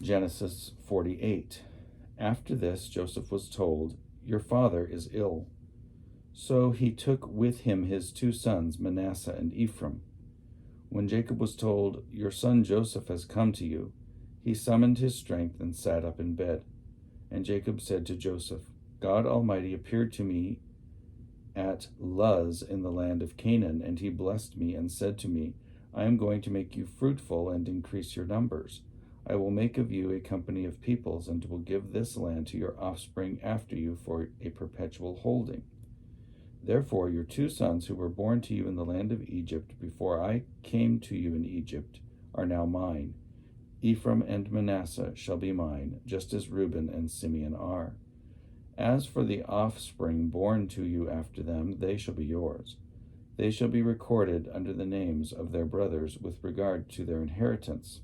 Genesis 48. After this, Joseph was told, "Your father is ill." So he took with him his two sons, Manasseh and Ephraim. When Jacob was told, "Your son Joseph has come to you," he summoned his strength and sat up in bed. And Jacob said to Joseph, "God Almighty appeared to me at Luz in the land of Canaan, and he blessed me and said to me, 'I am going to make you fruitful and increase your numbers. I will make of you a company of peoples, and will give this land to your offspring after you for a perpetual holding.' Therefore your two sons who were born to you in the land of Egypt before I came to you in Egypt are now mine. Ephraim and Manasseh shall be mine, just as Reuben and Simeon are. As for the offspring born to you after them, they shall be yours. They shall be recorded under the names of their brothers with regard to their inheritance.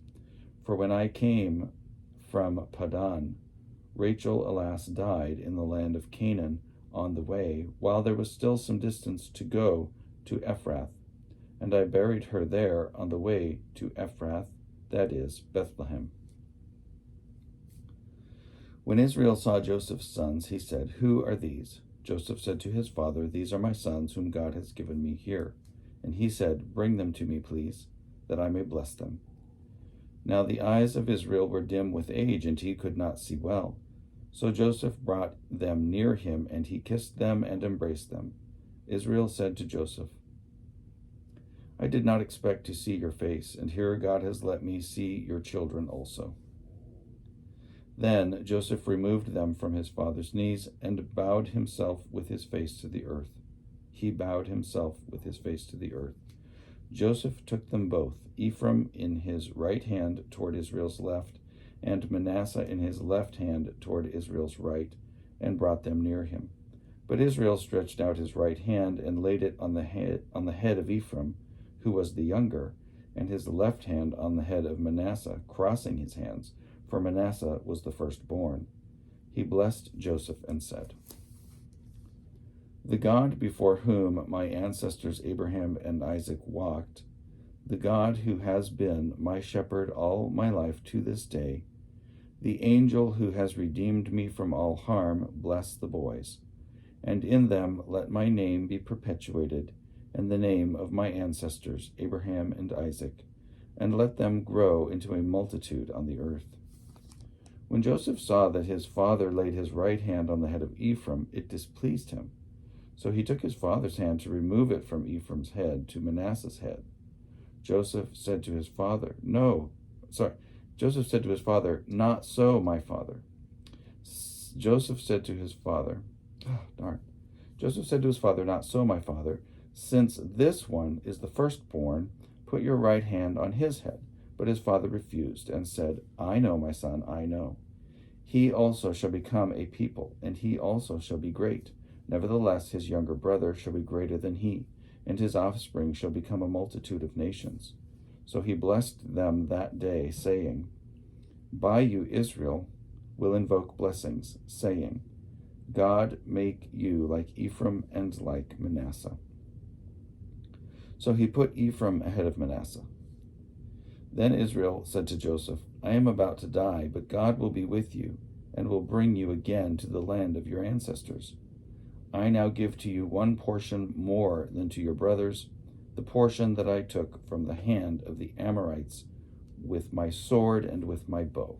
For when I came from Padan, Rachel, alas, died in the land of Canaan on the way, while there was still some distance to go to Ephrath. And I buried her there on the way to Ephrath, that is, Bethlehem." When Israel saw Joseph's sons, he said, "Who are these?" Joseph said to his father, "These are my sons, whom God has given me here." And he said, "Bring them to me, please, that I may bless them." Now the eyes of Israel were dim with age, and he could not see well. So Joseph brought them near him, and he kissed them and embraced them. Israel said to Joseph, "I did not expect to see your face, and here God has let me see your children also." Then Joseph removed them from his father's knees and bowed himself with his face to the earth. He bowed himself with his face to the earth. Joseph took them both, Ephraim in his right hand toward Israel's left, and Manasseh in his left hand toward Israel's right, and brought them near him. But Israel stretched out his right hand and laid it on the head of Ephraim, who was the younger, and his left hand on the head of Manasseh, crossing his hands, for Manasseh was the firstborn. He blessed Joseph and said, "The God before whom my ancestors Abraham and Isaac walked, the God who has been my shepherd all my life to this day, the angel who has redeemed me from all harm, bless the boys. And in them let my name be perpetuated, and the name of my ancestors Abraham and Isaac, and let them grow into a multitude on the earth." When Joseph saw that his father laid his right hand on the head of Ephraim, it displeased him. So he took his father's hand to remove it from Ephraim's head to Manasseh's head. Joseph said to his father, Joseph said to his father, "Not so, my father." Joseph said to his father, "Not so, my father. Since this one is the firstborn, put your right hand on his head." But his father refused and said, "I know, my son, I know. He also shall become a people, and he also shall be great. Nevertheless, his younger brother shall be greater than he, and his offspring shall become a multitude of nations." So he blessed them that day, saying, "By you Israel will invoke blessings, saying, 'God make you like Ephraim and like Manasseh.'" So he put Ephraim ahead of Manasseh. Then Israel said to Joseph, "I am about to die, but God will be with you, and will bring you again to the land of your ancestors. I now give to you one portion more than to your brothers, the portion that I took from the hand of the Amorites with my sword and with my bow."